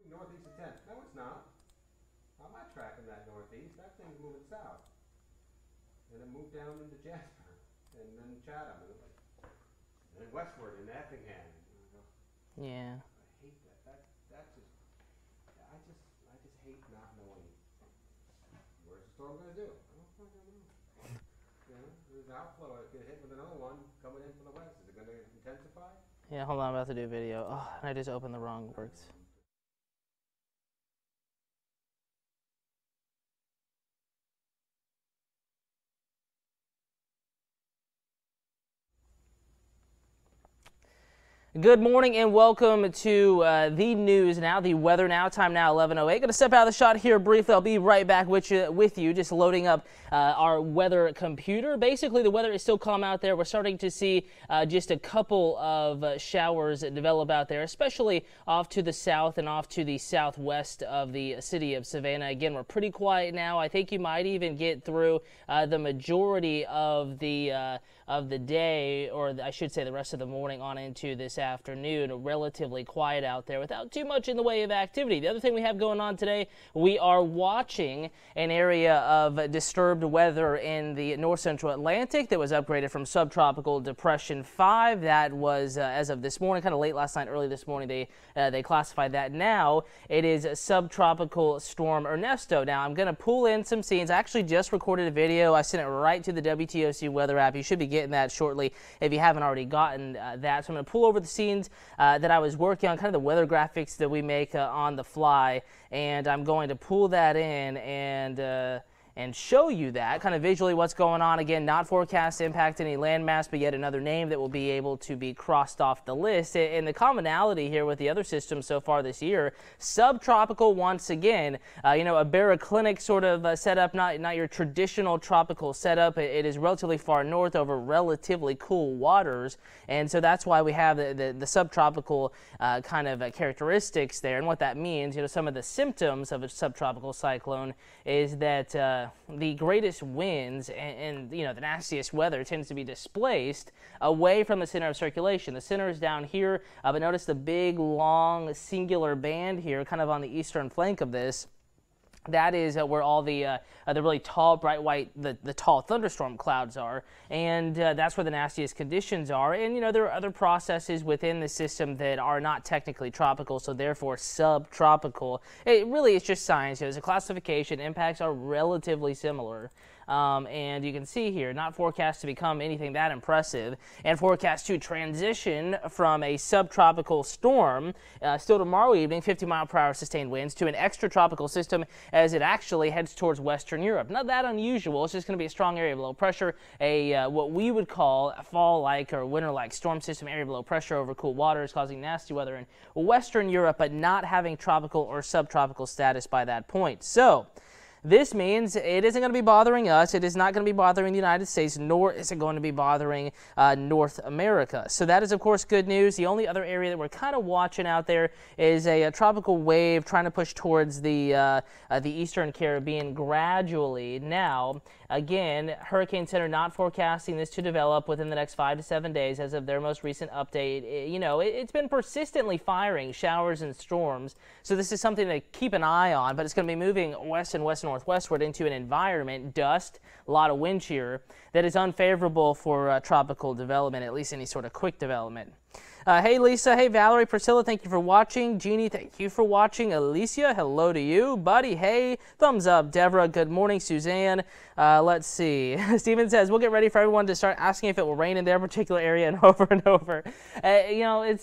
northeast of 10. No, it's not. I'm not tracking that northeast. That thing's moving south. And it moved down into Jasper, and then Chatham, and then westward into Effingham. Yeah. I hate that. I just hate not knowing where's the storm going to do. I don't fucking know. You know, there's an outflow. It could hit with another one coming in from the west. Is it going to intensify? Yeah, hold on, I'm about to do a video. Oh, I just opened the wrong works. Good morning and welcome to the news now, the weather now, time now 11:08. Going to step out of the shot here briefly. I'll be right back with you just loading up our weather computer. Basically, the weather is still calm out there. We're starting to see just a couple of showers develop out there, especially off to the south and off to the southwest of the city of Savannah. Again, we're pretty quiet now. I think you might even get through the majority of the day, or I should say the rest of the morning on into this afternoon. Relatively quiet out there without too much in the way of activity. The other thing we have going on today, we are watching an area of disturbed weather in the north central Atlantic that was upgraded from subtropical depression 5. That was as of this morning, kind of late last night, early this morning, they classified that. Now it is subtropical storm Ernesto. Now I'm going to pull in some scenes. I actually just recorded a video. I sent it right to the WTOC weather app. You should be getting that shortly if you haven't already gotten that. So I'm going to pull over the scenes that I was working on, kind of the weather graphics that we make on the fly, and I'm going to pull that in and show you that kind of visually what's going on. Again, not forecast to impact any landmass, but yet another name that will be able to be crossed off the list. And the commonality here with the other systems so far this year, subtropical once again, a baroclinic sort of setup, not your traditional tropical setup. It is relatively far north over relatively cool waters, and so that's why we have the subtropical kind of characteristics there. And what that means, some of the symptoms of a subtropical cyclone is that the greatest winds and the nastiest weather tends to be displaced away from the center of circulation. The center is down here, but notice the big, long, singular band here, kind of on the eastern flank of this. That is where all the really tall, bright white, the tall thunderstorm clouds are, and that's where the nastiest conditions are. And there are other processes within the system that are not technically tropical, so therefore subtropical. It really is just science. There's a classification. Impacts are relatively similar. And you can see here, not forecast to become anything that impressive, and forecast to transition from a subtropical storm still tomorrow evening, 50-mile-per-hour sustained winds, to an extratropical system as it actually heads towards Western Europe. Not that unusual. It's just going to be a strong area of low pressure, what we would call a fall-like or winter-like storm system, area of low pressure over cool waters, causing nasty weather in Western Europe, but not having tropical or subtropical status by that point. So this means it isn't going to be bothering us. It is not going to be bothering the United States, nor is it going to be bothering North America. So that is, of course, good news. The only other area that we're kind of watching out there is a tropical wave trying to push towards the eastern Caribbean gradually. Now, again, Hurricane Center not forecasting this to develop within the next 5 to 7 days as of their most recent update. It's been persistently firing showers and storms, so this is something to keep an eye on, but it's going to be moving west and west-northwestward into an environment, dust, a lot of wind shear, that is unfavorable for tropical development, at least any sort of quick development. Hey Lisa, hey Valerie, Priscilla, thank you for watching. Jeannie, thank you for watching. Alicia, hello to you. Buddy, hey, thumbs up. Deborah, good morning. Suzanne, let's see. Steven says, we'll get ready for everyone to start asking if it will rain in their particular area and over and over. I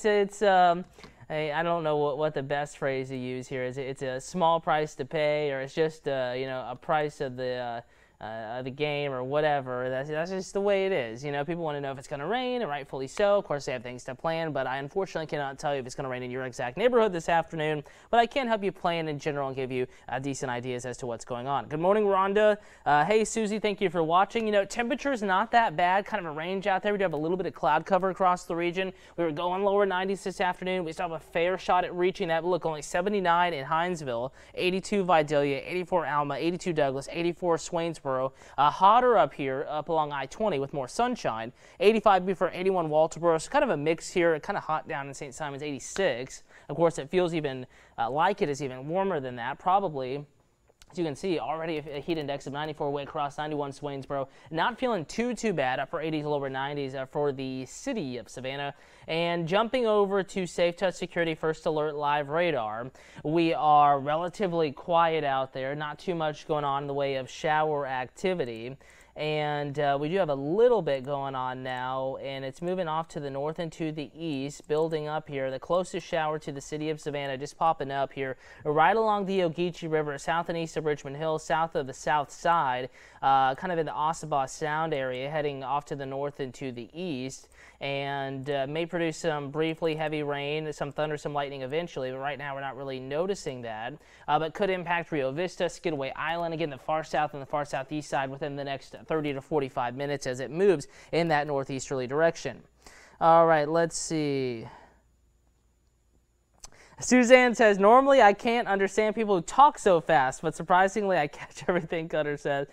don't know what the best phrase to use here is. It's a small price to pay, or it's just a price of the game or whatever. That's just the way it is. People want to know if it's going to rain, and rightfully so. Of course, they have things to plan, but I unfortunately cannot tell you if it's going to rain in your exact neighborhood this afternoon. But I can help you plan in general and give you decent ideas as to what's going on. Good morning, Rhonda. Hey, Susie, thank you for watching. Temperature's not that bad. Kind of a range out there. We do have a little bit of cloud cover across the region. We were going lower 90s this afternoon. We still have a fair shot at reaching that. Look, only 79 in Hinesville, 82 Vidalia, 84 Alma, 82 Douglas, 84 Swainsboro. Hotter up here, up along I-20 with more sunshine. 85 Beaufort, 81 Walterboro. So kind of a mix here. Kind of hot down in St. Simons, 86. Of course, it feels even like it is even warmer than that, probably. As you can see, already a heat index of 94 Waycross, 91 Swainsboro. Not feeling too bad, upper 80s, lower 90s for the city of Savannah. And jumping over to Safe Touch Security First Alert Live Radar, we are relatively quiet out there. Not too much going on in the way of shower activity. And we do have a little bit going on now, and it's moving off to the north and to the east, building up here. The closest shower to the city of Savannah just popping up here right along the Ogeechee River, south and east of Richmond Hill, south of the south side, kind of in the Ossabaw Sound area, heading off to the north and to the east, and may produce some briefly heavy rain, some thunder, some lightning eventually, but right now we're not really noticing that, but could impact Rio Vista, Skidaway Island, again the far south and the far southeast side within the next 30 to 45 minutes as it moves in that northeasterly direction. All right, let's see. Suzanne says, normally I can't understand people who talk so fast, but surprisingly I catch everything Cutter says.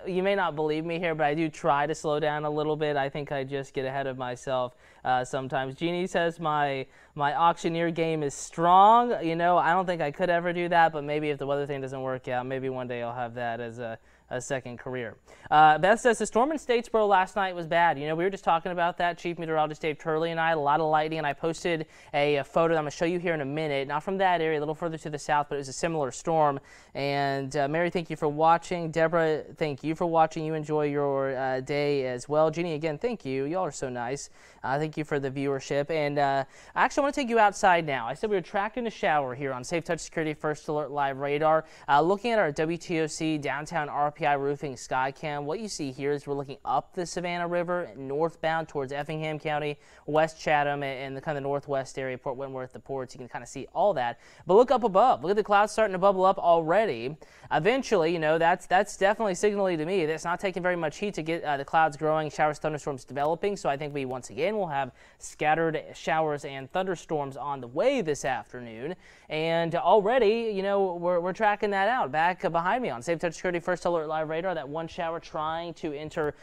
You may not believe me here, but I do try to slow down a little bit. I think I just get ahead of myself sometimes. Jeannie says my auctioneer game is strong. You know, I don't think I could ever do that, but maybe if the weather thing doesn't work out, maybe one day I'll have that as a second career. Beth says the storm in Statesboro last night was bad. You know, we were just talking about that. Chief Meteorologist Dave Turley and I, a lot of lightning, and I posted a photo that I'm going to show you here in a minute. Not from that area, a little further to the south, but it was a similar storm. And Mary, thank you for watching. Deborah, thank you for watching. You enjoy your day as well. Jeannie, again, thank you. Y'all are so nice. Thank you for the viewership. And I actually want to take you outside now. I said we were tracking the shower here on Safe Touch Security First Alert Live Radar. Looking at our WTOC downtown RPI roofing Skycam, what you see here is we're looking up the Savannah River, northbound towards Effingham County, West Chatham, and the kind of northwest area, Port Wentworth, the ports. You can kind of see all that. But look up above. Look at the clouds starting to bubble up already. Eventually, you know, that's definitely signaling to me that it's not taking very much heat to get the clouds growing, showers, thunderstorms developing. So I think we once again will have scattered showers and thunderstorms on the way this afternoon. And already, you know, we're tracking that out. Back behind me on Safe Touch Security First Alert Live Radar, that one shower trying to enter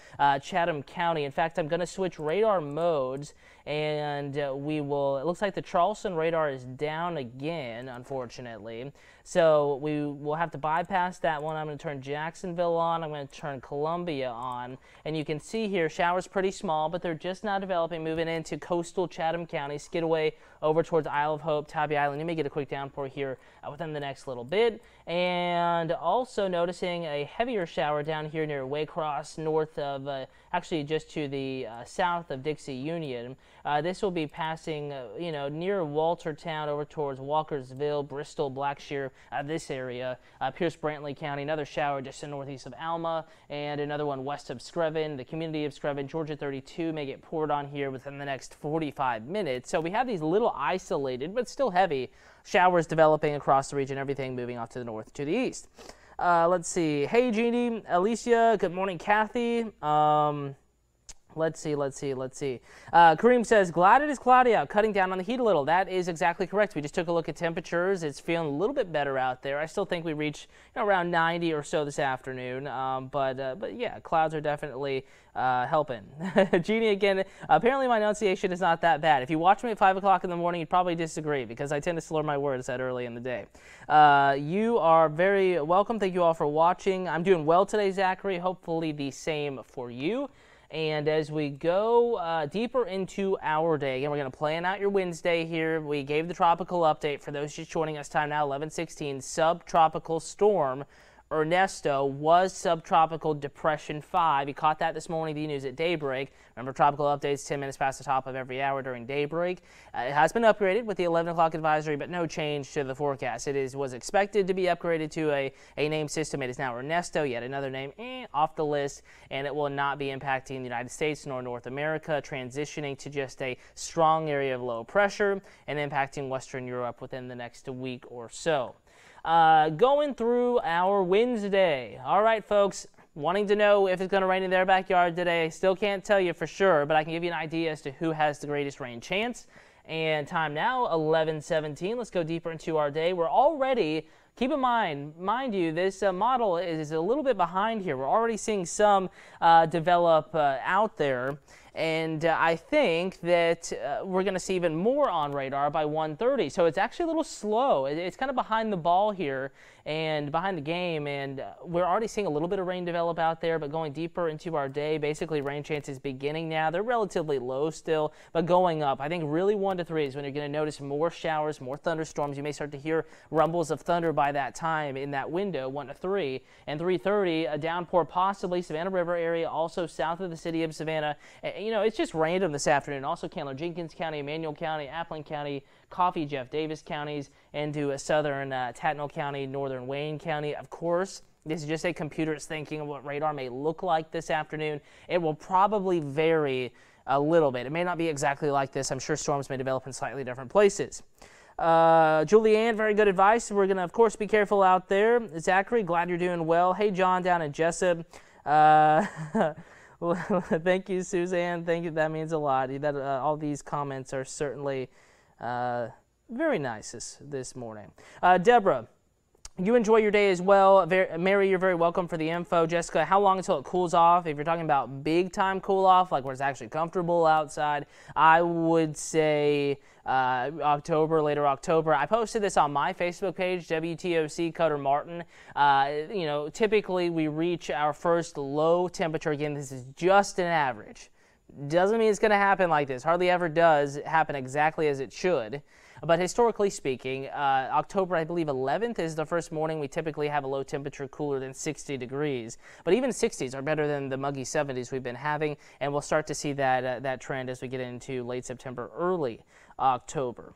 Chatham County. In fact, I'm going to switch radar modes, and we will, it looks like the Charleston radar is down again, unfortunately. So we will have to bypass that one. I'm going to turn Jacksonville on. I'm going to turn Columbia on. And you can see here, showers pretty small, but they're just now developing, moving into coastal Chatham County, Skidaway over towards Isle of Hope, Tybee Island. You may get a quick downpour here within the next little bit. And also noticing a heavier shower down here near Waycross, north of, actually just to the south of Dixie Union. This will be passing, you know, near Waltertown over towards Walkersville, Bristol, Blackshear, this area. Pierce Brantley County, another shower just to northeast of Alma, and another one west of Screven. The community of Screven, Georgia 32, may get poured on here within the next 45 minutes. So we have these little isolated, but still heavy showers developing across the region, everything moving off to the north to the east. Let's see. Hey, Jeannie, Alicia, good morning, Kathy. Let's see. Kareem says, glad it is cloudy out, cutting down on the heat a little. That is exactly correct. We just took a look at temperatures. It's feeling a little bit better out there. I still think we reach, you know, around 90 or so this afternoon. But yeah, clouds are definitely helping. Jeannie, again, apparently my enunciation is not that bad. If you watch me at 5 o'clock in the morning, you'd probably disagree because I tend to slur my words that early in the day. You are very welcome. Thank you all for watching. I'm doing well today, Zachary. Hopefully the same for you. And as we go deeper into our day, again, we're going to plan out your Wednesday here. We gave the tropical update for those just joining us. Time now, 11:16. Subtropical storm Ernesto was subtropical depression 5. You caught that this morning, the news at daybreak. Remember, tropical updates 10 minutes past the top of every hour during daybreak. It has been upgraded with the 11 o'clock advisory, but no change to the forecast. It was expected to be upgraded to a name system. It is now Ernesto, yet another name off the list, and it will not be impacting the United States nor North America, transitioning to just a strong area of low pressure and impacting Western Europe within the next week or so. Going through our Wednesday. All right, folks, wanting to know if it's going to rain in their backyard today. I still can't tell you for sure, but I can give you an idea as to who has the greatest rain chance. And time now, 11:17. Let's go deeper into our day. We're already, keep in mind you, this model is a little bit behind here. We're already seeing some develop out there. And I think that we're going to see even more on radar by 1:30. So it's actually a little slow. It's kind of behind the ball here and behind the game. And we're already seeing a little bit of rain develop out there, but going deeper into our day, basically rain chances beginning now. They're relatively low still, but going up. I think really 1 to 3 is when you're going to notice more showers, more thunderstorms. You may start to hear rumbles of thunder by that time in that window, 1 to 3. And 3:30, a downpour possibly Savannah River area, also south of the city of Savannah. You know, it's just random this afternoon. Also Candler Jenkins County, Emmanuel County, Appling County, Coffee, Jeff Davis counties, into southern Tattnall County, northern Wayne County. Of course, this is just a computer's thinking of what radar may look like this afternoon. It will probably vary a little bit. It may not be exactly like this. I'm sure storms may develop in slightly different places. Julianne, very good advice. We're going to, of course, be careful out there. Zachary, glad you're doing well. Hey, John, down in Jessup. Thank you, Suzanne. Thank you. That means a lot. All these comments are certainly very nice this morning. Deborah, you enjoy your day as well. Mary, you're very welcome for the info. Jessica, how long until it cools off? If you're talking about big time cool off, like where it's actually comfortable outside, I would say October, later October. I posted this on my Facebook page, WTOC Cutter Martin. You know, typically we reach our first low temperature. Again, this is just an average. Doesn't mean it's going to happen like this. Hardly ever does happen exactly as it should. But historically speaking, October, I believe 11th is the first morning we typically have a low temperature cooler than 60 degrees. But even 60s are better than the muggy 70s we've been having, and we'll start to see that trend as we get into late September, early October.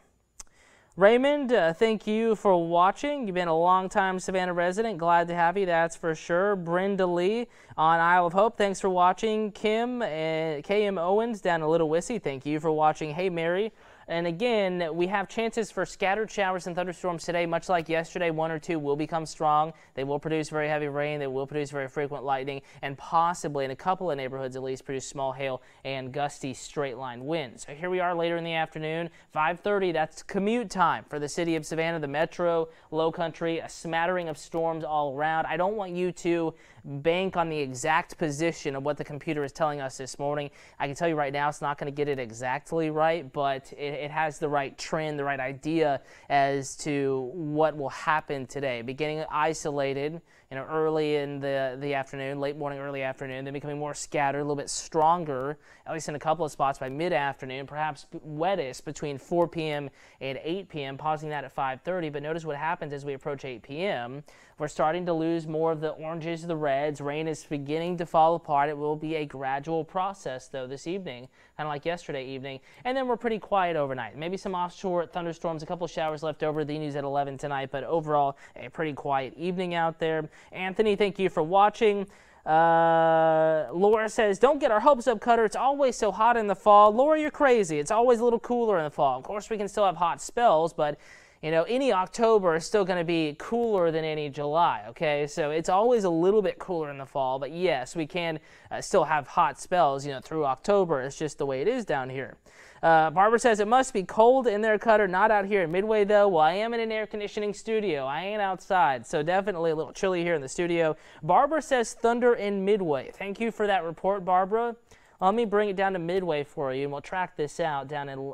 Raymond, thank you for watching. You've been a long-time Savannah resident. Glad to have you, that's for sure. Brenda Lee on Isle of Hope, thanks for watching. Kim and KM Owens down in Little Wissy, thank you for watching. Hey, Mary. And again, we have chances for scattered showers and thunderstorms today, much like yesterday. 1 or 2 will become strong. They will produce very heavy rain. They will produce very frequent lightning, and possibly in a couple of neighborhoods at least produce small hail and gusty straight line winds. So here we are later in the afternoon, 5:30. That's commute time for the city of Savannah, the metro, low country, a smattering of storms all around. I don't want you to bank on the exact position of what the computer is telling us this morning. I can tell you right now it's not going to get it exactly right, but it has the right trend, the right idea as to what will happen today. Beginning isolated, you know, early in the afternoon, late morning, early afternoon, then becoming more scattered, a little bit stronger, at least in a couple of spots by mid-afternoon, perhaps wettest between 4 p.m. and 8 p.m., pausing that at 5:30. But notice what happens as we approach 8 p.m. We're starting to lose more of the oranges, the reds. Rain is beginning to fall apart. It will be a gradual process, though, this evening, kind of like yesterday evening. And then we're pretty quiet overnight. Maybe some offshore thunderstorms, a couple of showers left over. The news at 11 tonight, but overall, a pretty quiet evening out there. Anthony, thank you for watching. Laura says, don't get our hopes up, Cutter. It's always so hot in the fall. Laura, you're crazy. It's always a little cooler in the fall. Of course, we can still have hot spells, but you know, any October is still going to be cooler than any July, okay? So it's always a little bit cooler in the fall, but yes, we can still have hot spells, you know, through October. It's just the way it is down here. Barbara says, it must be cold in there, Cutter, not out here in Midway, though. Well, I am in an air conditioning studio. I ain't outside, so definitely a little chilly here in the studio. Barbara says thunder in Midway. Thank you for that report, Barbara. Let me bring it down to Midway for you, and we'll track this out down in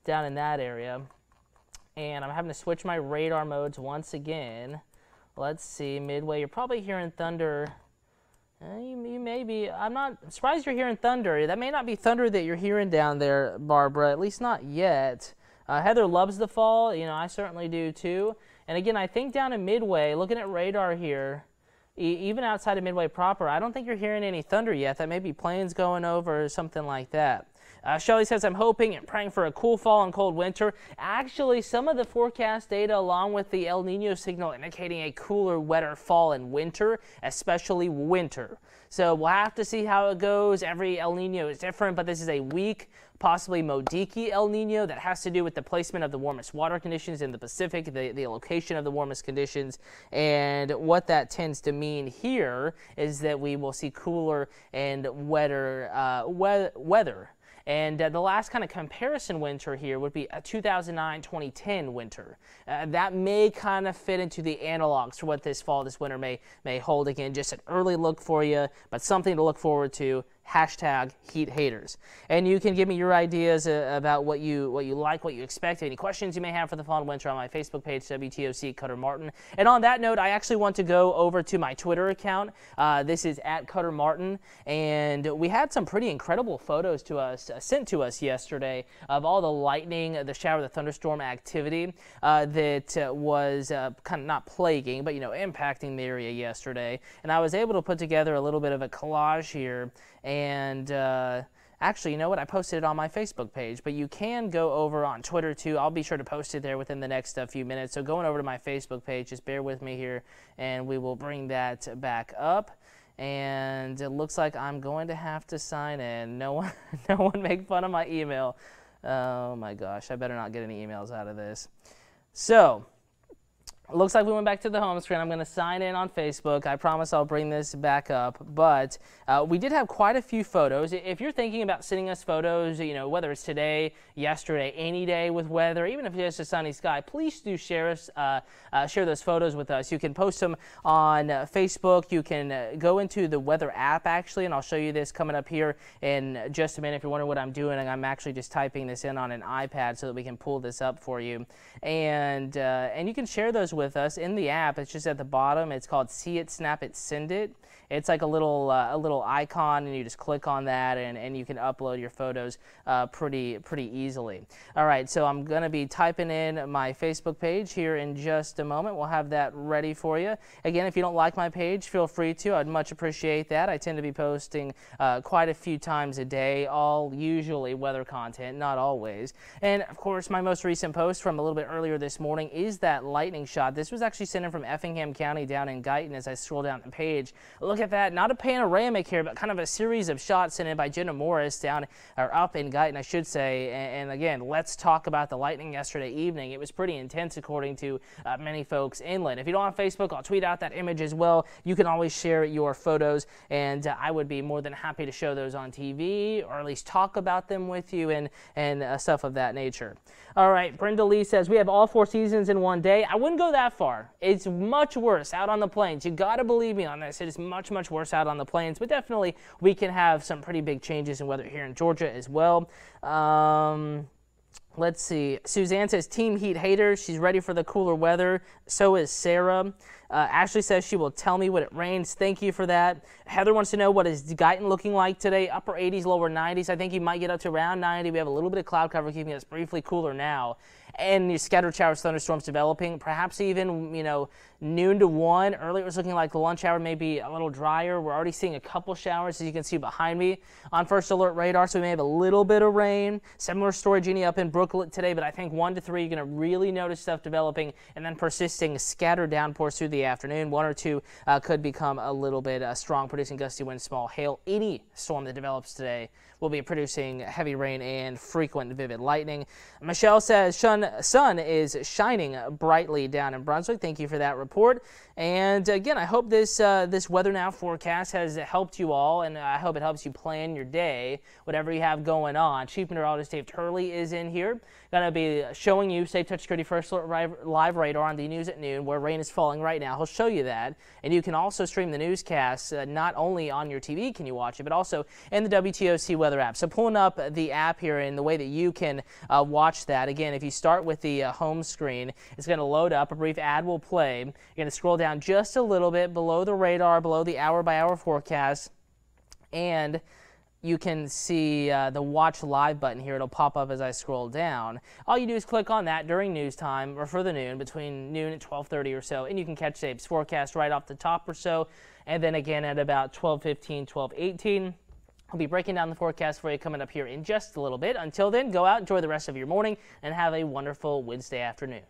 that area. And I'm having to switch my radar modes once again. Let's see, Midway, you're probably hearing thunder. You may be. I'm not surprised you're hearing thunder. That may not be thunder that you're hearing down there, Barbara, at least not yet. Heather loves the fall. You know, I certainly do too. And again, I think down in Midway, looking at radar here, even outside of Midway proper, I don't think you're hearing any thunder yet. That may be planes going over or something like that. Shelley says, I'm hoping and praying for a cool fall and cold winter. Actually, some of the forecast data along with the El Nino signal indicating a cooler, wetter fall and winter, especially winter. So we'll have to see how it goes. Every El Nino is different, but this is a weak, possibly Modiki El Nino that has to do with the placement of the warmest water conditions in the Pacific, the location of the warmest conditions. And what that tends to mean here is that we will see cooler and wetter weather. And the last kind of comparison winter here would be a 2009-2010 winter. That may kind of fit into the analogs for what this fall, this winter may hold. Again, just an early look for you, but something to look forward to #HeatHaters. And you can give me your ideas about what you like, what you expect, any questions you may have for the fall and winter on my Facebook page, WTOC Cutter Martin. And on that note, I actually want to go over to my Twitter account. This is @CutterMartin, and we had some pretty incredible photos to us sent to us yesterday of all the lightning, the shower, the thunderstorm activity that was kind of not plaguing, but impacting the area yesterday. And I was able to put together a little bit of a collage here, and actually, you know what? I posted it on my Facebook page, but you can go over on Twitter too. I'll be sure to post it there within the next few minutes. So going over to my Facebook page, just bear with me here, and we will bring that back up. And it looks like I'm going to have to sign in. No one make fun of my email. Oh my gosh, I better not get any emails out of this. So, it looks like we went back to the home screen. I'm going to sign in on Facebook. I promise I'll bring this back up. But we did have quite a few photos. If you're thinking about sending us photos, whether it's today, yesterday, any day with weather, even if it's just a sunny sky, please do share those photos with us. You can post them on Facebook. You can go into the weather app, actually, and I'll show you this coming up here in just a minute. If you're wondering what I'm doing, I'm actually just typing this in on an iPad so that we can pull this up for you. And you can share those with us in the app. It's just at the bottom. It's called See It, Snap It, Send It. It's like a little icon, and you just click on that, and you can upload your photos pretty easily. All right, so I'm going to be typing in my Facebook page here in just a moment. We'll have that ready for you. Again, if you don't like my page, feel free to. I'd much appreciate that. I tend to be posting quite a few times a day, all usually weather content, not always. And of course, my most recent post from a little bit earlier this morning is that lightning shot. This was actually sent in from Effingham County down in Guyton. As I scroll down the page, look at that, not a panoramic here, but kind of a series of shots sent in by Jenna Morris up in Guyton, I should say. And again, let's talk about the lightning yesterday evening. It was pretty intense, according to many folks inland. If you don't have Facebook, I'll tweet out that image as well. You can always share your photos, and I would be more than happy to show those on TV, or at least talk about them with you and stuff of that nature. All right, Brenda Lee says, we have all 4 seasons in one day. I wouldn't go that far. It's much worse out on the plains. You got to believe me on this. It is much worse out on the plains, but definitely we can have some pretty big changes in weather here in Georgia as well. Let's see. Suzanne says, Team Heat Haters. She's ready for the cooler weather. So is Sarah. Ashley says she will tell me when it rains. Thank you for that. Heather wants to know, what is Guyton looking like today? Upper 80s, lower 90s. I think you might get up to around 90. We have a little bit of cloud cover keeping us briefly cooler now. And scattered showers, thunderstorms developing, perhaps even, noon to 1. Earlier it was looking like the lunch hour may be a little drier. We're already seeing a couple showers, as you can see behind me, on first alert radar, so we may have a little bit of rain. Similar story, Jeannie, up in Brooklyn today, but I think 1 to 3, you're going to really notice stuff developing, and then persisting scattered downpours through the afternoon. 1 or 2 could become a little bit strong, producing gusty winds, small hail. Any storm that develops today will be producing heavy rain and frequent vivid lightning. Michelle says, sun is shining brightly down in Brunswick. Thank you for that report. And again, I hope this Weather Now forecast has helped you all, and I hope it helps you plan your day, whatever you have going on. Chief Meteorologist Dave Turley is in here, going to be showing you Safe Touch Security First Alert live radar on the news at noon, where rain is falling right now. He'll show you that, and you can also stream the newscasts. Not only on your TV can you watch it, but also in the WTOC weather app. So pulling up the app here and the way that you can watch that. Again, if you start with the home screen, it's going to load up. A brief ad will play. You're going to scroll down just a little bit below the radar, below the hour-by-hour forecast, and you can see the Watch Live button here. It'll pop up as I scroll down. All you do is click on that during news time, or for the noon, between noon and 12:30 or so, and you can catch Dave's forecast right off the top or so, and then again at about 12:15, 12:18. I'll be breaking down the forecast for you coming up here in just a little bit. Until then, go out, enjoy the rest of your morning, and have a wonderful Wednesday afternoon.